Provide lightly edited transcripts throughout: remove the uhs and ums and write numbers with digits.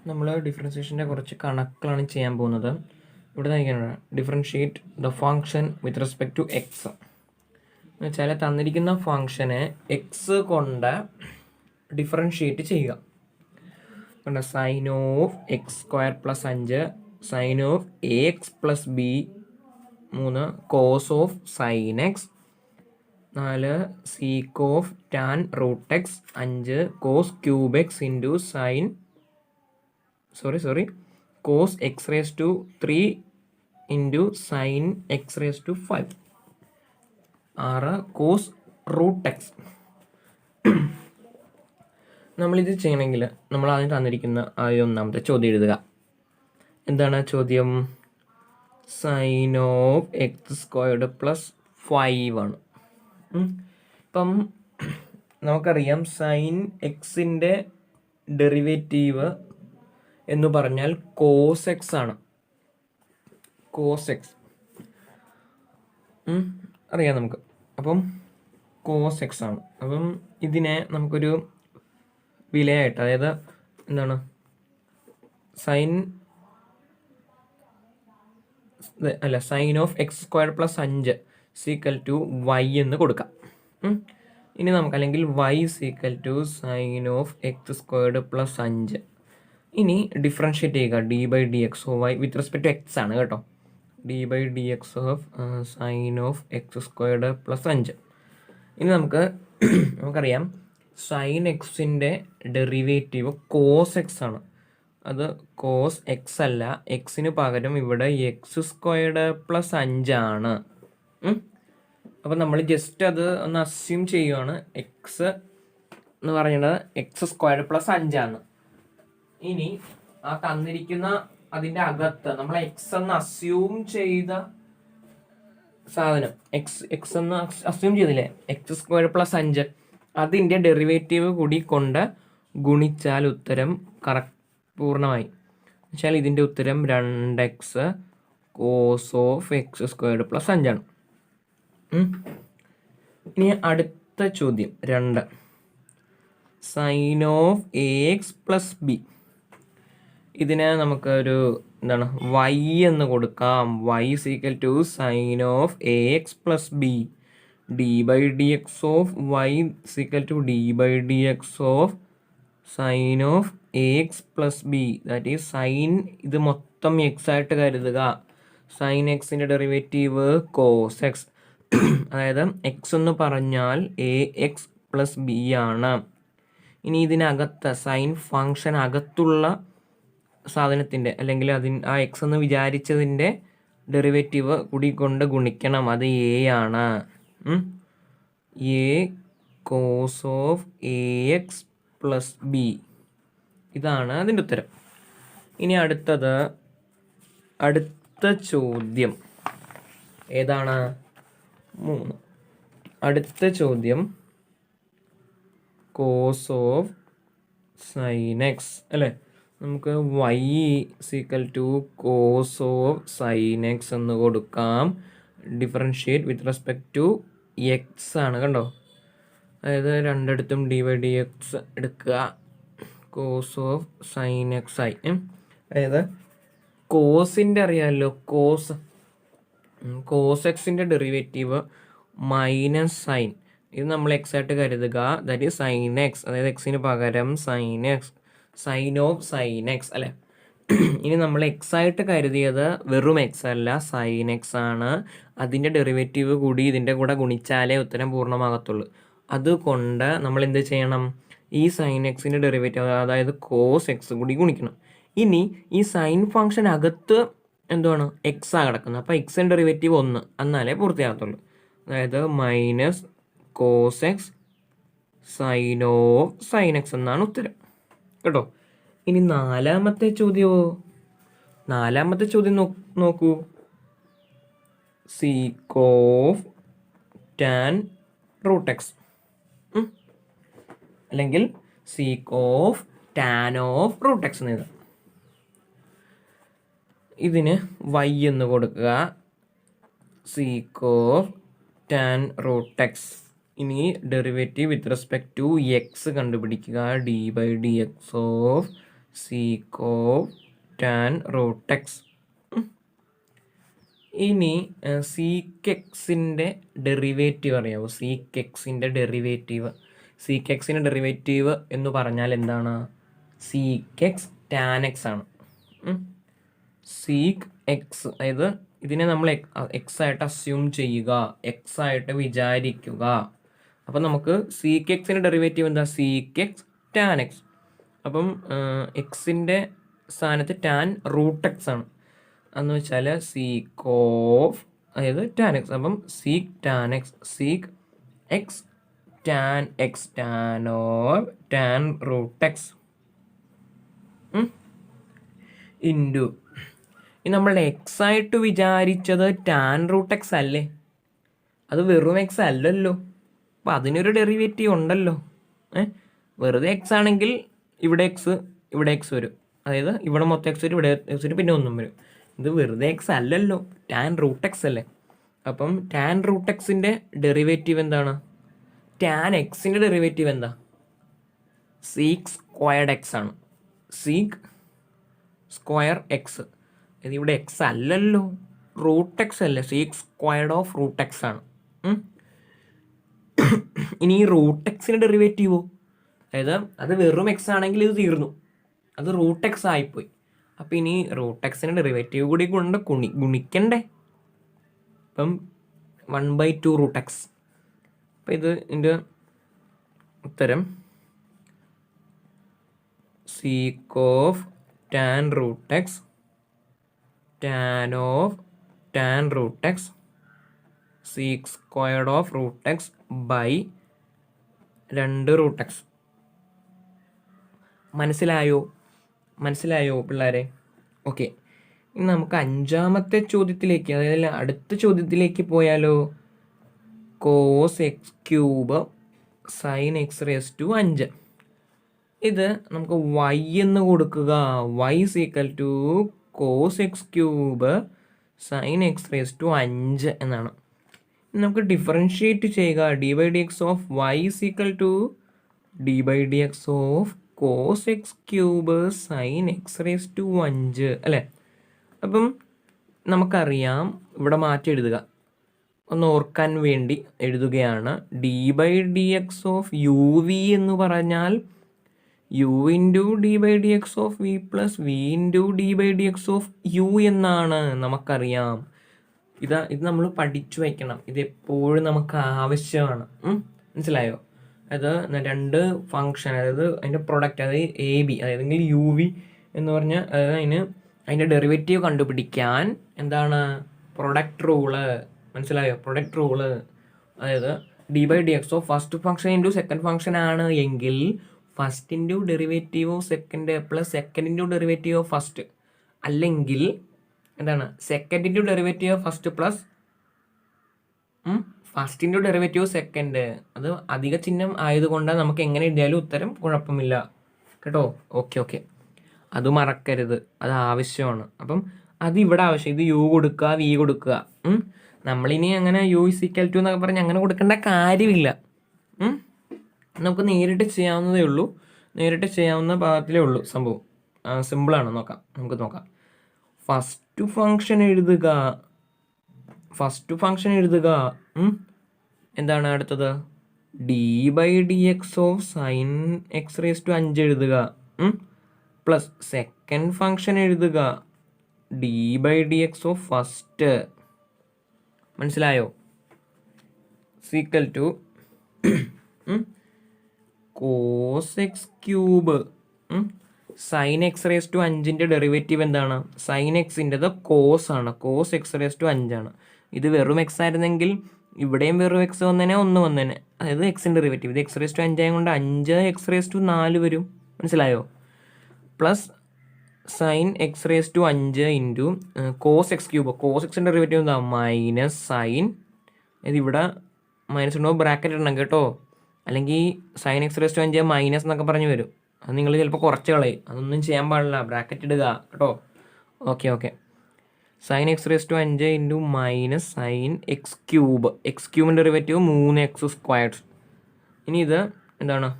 നമ്മൾ ഡിഫറൻസിയേഷൻ്റെ കുറച്ച് കണക്കുകളാണ് ചെയ്യാൻ പോകുന്നത്. ഇവിടെ നൽകിയാണ് differentiate the function with respect to x എന്ന് വെച്ചാൽ തന്നിരിക്കുന്ന ഫങ്ഷനെ എക്സ് കൊണ്ട് ഡിഫറൻഷിയേറ്റ് ചെയ്യുക. കണ്ട sine of x square plus 5, sine of a x plus b 3, cos of sine x 4, sec of tan root x 5, cos cube x into cos x raised to 3 into sin x raised to 5, 6 cos root x. നമ്മളിത് ചെയ്യണമെങ്കിൽ നമ്മൾ ആദ്യം തന്നിരിക്കുന്ന ഒന്നാമത്തെ ചോദ്യം എഴുതുക. എന്താണ് ചോദ്യം? Sine of x squared plus 5 ആണ്. ഇപ്പം നമുക്കറിയാം സൈൻ എക്സിൻ്റെ ഡെറിവേറ്റീവ് എന്ന് പറഞ്ഞാൽ കോസ് എക്സ് ആണ്. കോസ് എക്സ് അറിയാം നമുക്ക്. അപ്പം കോസ് എക്സ് ആണ്. അപ്പം ഇതിനെ നമുക്കൊരു വിലയായിട്ട്, അതായത് എന്താണ്, sine of x square plus 5 equal to y എന്ന് കൊടുക്കാം. ഇനി നമുക്ക് അല്ലെങ്കിൽ y equal to sine of x squared plus 5. ഇനി ഡിഫറൻഷ്യേറ്റ് ചെയ്യുക. D by d x of y with respect to x ആണ് കേട്ടോ. D by d x of sine of x squared plus 5. ഇനി നമുക്കറിയാം സൈൻ എക്സിൻ്റെ ഡെറിവേറ്റീവ് കോസ് എക്സ് ആണ്. അത് cos X അല്ല, എക്സിന് പകരം ഇവിടെ എക്സ് സ്ക്വയർഡ് പ്ലസ് 5 ആണ്. അപ്പം നമ്മൾ ജസ്റ്റ് അത് ഒന്ന് അസ്യൂം ചെയ്യുവാണ്. എക്സ് എന്ന് പറയുന്നത് എക്സ് സ്ക്വയർഡ് പ്ലസ് 5 ആണ്. ഇനി ആ തന്നിരിക്കുന്ന അതിൻ്റെ അകത്ത് നമ്മൾ എക്സ് എന്ന് അസ്യൂം ചെയ്ത സാധനം, എക്സ് എന്ന് അസ്യൂം ചെയ്തില്ലേ, എക്സ് സ്ക്വയർ പ്ലസ് 5, അതിൻ്റെ ഡെറിവേറ്റീവ് കൂടി കൊണ്ട് ഗുണിച്ചാൽ ഉത്തരം കറക്റ്റ് പൂർണ്ണമായി. എന്നുവെച്ചാൽ ഇതിൻ്റെ ഉത്തരം 2x cos of x squared plus 5 ആണ്. ഇനി അടുത്ത ചോദ്യം 2, sine of a x plus b. ഇതിന് നമുക്കൊരു എന്താണ് വൈ എന്ന് കൊടുക്കാം. Y equal to sine of a x plus b, d by d x of y equal to d by d x of sine of a x plus b. That is sine, ഇത് മൊത്തം x ആയിട്ട് കരുതുക. Sine എക്സിൻ്റെ derivative cos x, അതായത് X എന്ന് പറഞ്ഞാൽ A x plus B ആണ്. ഇനി ഇതിനകത്ത് സൈൻ ഫങ്ഷൻ അകത്തുള്ള സാധനത്തിൻ്റെ, അല്ലെങ്കിൽ ആ എക്സ് എന്ന് വിചാരിച്ചതിൻ്റെ ഡെറിവേറ്റീവ് കൂടി കൊണ്ട് ഗുണിക്കണം. അത് എ ആണ്. A cos of a x plus b, ഇതാണ് അതിൻ്റെ ഉത്തരം. ഇനി അടുത്ത ചോദ്യം ഏതാണ്? 3. അടുത്ത ചോദ്യം കോസ് ഓഫ് സൈൻ എക്സ് അല്ലേ. നമുക്ക് y equal to cos of sine x എന്ന് കൊടുക്കാം. Differentiate with respect to x ആണ്. കണ്ടോ, അതായത് രണ്ടിടത്തും ഡി ബൈ ഡി എക്സ് എടുക്കുക. കോസ് ഓഫ് സൈൻ എക്സ് ആയി. അതായത് കോസിൻ്റെ അറിയാമല്ലോ, കോസ് എക്സിൻ്റെ ഡെറിവേറ്റീവ് മൈനസ് സൈൻ, ഇത് നമ്മൾ എക്സ് ആയിട്ട് കരുതുക. ദാറ്റ് ഈസ് സൈൻ എക്സ്, അതായത് എക്സിന് പകരം sine x, sine of sine x അല്ലേ. ഇനി നമ്മൾ എക്സ് ആയിട്ട് കരുതിയത് വെറും എക്സ് അല്ല, സൈൻ എക്സ് ആണ്. അതിൻ്റെ ഡെറിവേറ്റീവ് കൂടി ഇതിൻ്റെ കൂടെ ഗുണിച്ചാലേ ഉത്തരം പൂർണ്ണമാകത്തുള്ളൂ. അതുകൊണ്ട് നമ്മൾ എന്ത് ചെയ്യണം? ഈ സൈൻ എക്സിൻ്റെ ഡെറിവേറ്റീവ്, അതായത് കോസ് എക്സ് കൂടി ഗുണിക്കണം. ഇനി ഈ സൈൻ ഫംഗ്ഷൻ അകത്ത് എന്താണ്, എക്സ് ആ കിടക്കുന്നത്. അപ്പോൾ എക്സിൻ്റെ ഡെറിവേറ്റീവ് 1, എന്നാലേ പൂർത്തിയാകത്തുള്ളൂ. അതായത് minus cos x sine of sine x എന്നാണ് ഉത്തരം കേട്ടോ. ഇനി നാലാമത്തെ ചോദ്യം നോക്കൂ. Sec of tan root x, അല്ലെങ്കിൽ sec of tan of root x എന്ന് എഴുതാം. ഇതിന് വൈ എന്ന് കൊടുക്കുക. Sec of tan root x. ഇനി derivative with respect to x കണ്ടുപിടിക്കുക. D by d x of sec of tan root x. ഇനി sec എക്സിൻ്റെ ഡെറിവേറ്റീവ് അറിയാമോ? സീക്ക് എക്സിൻ്റെ ഡെറിവേറ്റീവ്, സീക്ക് എക്സിൻ്റെ ഡെറിവേറ്റീവ് എന്ന് പറഞ്ഞാൽ എന്താണ്? സീക്ക് എക്സ് ടാൻ എക്സ് ആണ്. സീക്ക് എക്സ്, അതായത് ഇതിനെ നമ്മൾ എക്സ് ആയിട്ട് അസ്യൂം ചെയ്യുക, എക്സ് ആയിട്ട് വിചാരിക്കുക. അപ്പം നമുക്ക് സീക്ക് എക്സിൻ്റെ ഡെറിവേറ്റീവ് എന്താ? Sec x tan x. അപ്പം എക്സിൻ്റെ സ്ഥാനത്ത് ടാൻ റൂട്ട് എക്സ് ആണ്. എന്ന് വെച്ചാൽ സീക്ക് ഓഫ്, അതായത് ടാൻ എക്സ്. അപ്പം sec tan x, sec x tan x, tan of tan root x into, ഇനി നമ്മൾ എക്സ് ആയിട്ട് വിചാരിച്ചത് ടാൻ റൂട്ട് എക്സ് അല്ലേ? അത് വെറും എക്സ് അല്ലല്ലോ. അപ്പം അതിനൊരു ഡെറിവേറ്റീവ് ഉണ്ടല്ലോ. വെറുതെ എക്സ് ആണെങ്കിൽ ഇവിടെ എക്സ്, ഇവിടെ എക്സ് വരും. അതായത് ഇവിടെ മൊത്തം എക്സ് വരും, ഇവിടെ എക്സ് വരും, പിന്നെ ഒന്നും വരും. ഇത് വെറുതെ എക്സ് അല്ലല്ലോ, ടാൻ റൂട്ട് എക്സ് അല്ലേ? അപ്പം ടാൻ റൂട്ട് എക്സിൻ്റെ ഡെറിവേറ്റീവ് എന്താണ്? ടാൻ എക്സിൻ്റെ ഡെറിവേറ്റീവ് എന്താ? സീക്ക് സ്ക്വയർഡ് എക്സ് ആണ്. Sec square x. ഇത് ഇവിടെ എക്സ് അല്ലല്ലോ, റൂട്ട് എക്സ് അല്ലേ? Sec squared of root x ആണ്. ഇനി ഈ റൂട്ട് എക്സിൻ്റെ ഡെറിവേറ്റീവോ? അതായത് അത് വെറും എക്സ് ആണെങ്കിൽ ഇത് തീർന്നു, അത് റൂട്ട് എക്സ് ആയിപ്പോയി. അപ്പം ഇനി റൂട്ട് എക്സിൻ്റെ ഡെറിവേറ്റീവ് കൂടി കൊണ്ട് ഗുണിക്കണ്ടേ? അപ്പം 1/2 റൂട്ട് എക്സ്. അപ്പം ഇത് ഇതിൻ്റെ ഉത്തരം sec of tan root x, tan of tan root x, sec squared of root x by 2 root x. മനസ്സിലായോ പിള്ളേരെ? ഓക്കെ, ഇനി നമുക്ക് 5ാമത്തെ ചോദ്യത്തിലേക്ക്, അതായത് അടുത്ത ചോദ്യത്തിലേക്ക് പോയാലോ? Cos x cube sine x raise to 5. ഇത് നമുക്ക് y എന്ന് കൊടുക്കുക. y equal to cos x cube sine x raise to 5 എന്നാണ്. നമുക്ക് ഡിഫറൻഷിയേറ്റ് ചെയ്യുക. d/dx of y equal to d/dx of cos x cube sine x raise to 5 അല്ലേ? അപ്പം നമുക്കറിയാം, ഇവിടെ മാറ്റി എഴുതുക, ഒന്ന് ഓർക്കാൻ വേണ്ടി എഴുതുകയാണ്. d/dx ഓഫ് യു വി എന്ന് പറഞ്ഞാൽ u into d/dx of v plus v into d/dx of u എന്നാണ് നമുക്കറിയാം. ഇത് നമ്മൾ പഠിച്ചു വയ്ക്കണം, ഇത് എപ്പോഴും നമുക്ക് ആവശ്യമാണ്. മനസ്സിലായോ? അത് 2 ഫങ്ഷൻ, അതായത് അതിൻ്റെ പ്രൊഡക്റ്റ്, അതായത് എ ബി, അതായത് യു വി എന്ന് പറഞ്ഞാൽ അതിൻ്റെ ഡെറിവേറ്റീവ് കണ്ടുപിടിക്കാൻ എന്താണ്? Product rule. മനസ്സിലായോ? Product rule. അതായത് d/dx of first function into second function ആണ് എങ്കിൽ first into derivative of second plus second into derivative of first, അല്ലെങ്കിൽ എന്താണ്? Second into derivative of first plus first into derivative second. അത് അധിക ചിഹ്നം ആയതുകൊണ്ട് നമുക്ക് എങ്ങനെ എഴുതിയാലും ഉത്തരം കുഴപ്പമില്ല കേട്ടോ. ഓക്കെ, അത് മറക്കരുത്, അത് ആവശ്യമാണ്. അപ്പം അത് ഇവിടെ ആവശ്യം. ഇത് യു കൊടുക്കുക, വി കൊടുക്കുക. നമ്മളിനി അങ്ങനെ യു ഈക്വൽ ടു എന്നൊക്കെ പറഞ്ഞ് അങ്ങനെ കൊടുക്കേണ്ട കാര്യമില്ല. നമുക്ക് നേരിട്ട് ചെയ്യാവുന്നതേ ഉള്ളൂ, നേരിട്ട് ചെയ്യാവുന്ന ഭാഗത്തിലേ ഉള്ളൂ സംഭവം. സിമ്പിളാണ്, നമുക്ക് നോക്കാം. ഫസ്റ്റ് ഫംഗ്ഷൻ എഴുതുക. എന്താണ് അടുത്തത്? d/dx of sine x raise to 5 എഴുതുക. പ്ലസ് സെക്കൻഡ് ഫംഗ്ഷൻ എഴുതുക, d/dx ഓഫ് ഫസ്റ്റ്. മനസ്സിലായോ? Equal to cos x cube sine x raise to 5ൻ്റെ ഡെറിവേറ്റീവ് എന്താണ്? സൈൻ എക്സിൻ്റെത് കോസ് ആണ്, കോസ് എക്സ് റേസ് ടു 5 ആണ്. ഇത് വെറും എക്സ് ആയിരുന്നെങ്കിൽ ഇവിടെയും വെറും എക്സ് വന്നേനെ, 1 വന്നേനെ. അതായത് എക്സിൻ്റെ ഡെറിവേറ്റീവ് ഇത് എക്സ് റേസ് ടു 5 ആയതുകൊണ്ട് 5 എക്സ് റേസ് ടു 4 വരും. മനസ്സിലായോ? Plus sine x raise to 5 into cos x cube. Cos എക്സിൻ്റെ ഡെറിവേറ്റീവ് എന്താ? മൈനസ് സൈൻ, ഇതിവിടെ മൈനസ് ഉണ്ടോ ബ്രാക്കറ്റ് ഇടണം കേട്ടോ, അല്ലെങ്കിൽ sine x raise to 5 minus എന്നൊക്കെ പറഞ്ഞ് വരും. അത് നിങ്ങൾ ചിലപ്പോൾ കുറച്ച് കളയും, അതൊന്നും ചെയ്യാൻ പാടില്ല, ബ്രാക്കറ്റ് ഇടുക കേട്ടോ. Okay, sine x raise to 5 into minus sine x cube. X ക്യൂബിൻ്റെ ഡെറിവേറ്റീവ് 3x². ഇനി ഇത് എന്താണ്?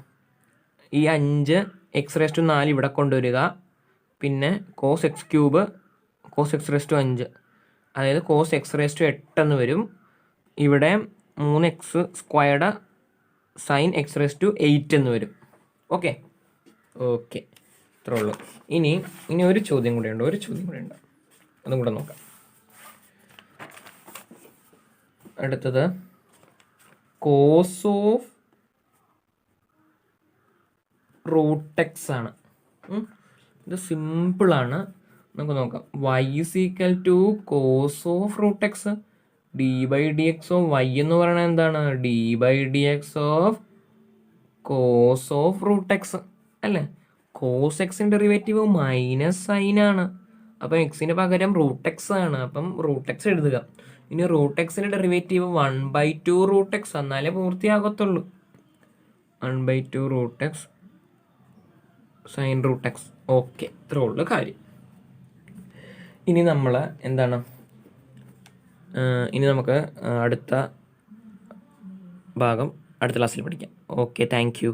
ഈ 5 എക്സ് റേസ് ടു 4 ഇവിടെ കൊണ്ടുവരിക, പിന്നെ cos x cube cos x raise to 5, അതായത് കോസ് എക്സ് റേസ് ടു 8 എന്ന് വരും. ഇവിടെ 3x² sign x raise to 8 എന്ന് വരും. ഓക്കെ ഇത്രേ ഉള്ളൂ. ഇനി ഒരു ചോദ്യം കൂടെ ഉണ്ട്, അതും കൂടെ നോക്കാം. അടുത്തത് കോസ് ഓഫ് റൂട്ട് എക്സ് ആണ്. ഇത് സിമ്പിളാണ്, നമുക്ക് നോക്കാം. y equal to cos of root x d/dx of y എന്ന് പറയുന്നത് എന്താണ്? d/dx of cos of root x അല്ലേ? കോസ് എക്സിൻ്റെ ഡെറിവേറ്റീവ് മൈനസ് സൈൻ ആണ്, അപ്പം എക്സിന് പകരം റൂട്ട് എക്സ് ആണ്, അപ്പം റൂട്ട് എക്സ് എഴുതുക. ഇനി റൂട്ട് എക്സിൻ്റെ ഡെറിവേറ്റീവ് 1/2 റൂട്ട് എക്സ്, എന്നാലേ പൂർത്തിയാകത്തുള്ളൂ. 1/2 root x sine root x. Okay, ഇത്രേ ഉള്ളൂ കാര്യം. ഇനി നമ്മൾ എന്താണ്, ഇനി നമുക്ക് അടുത്ത ഭാഗം അടുത്ത ക്ലാസ്സിൽ പഠിക്കാം. Okay, thank you.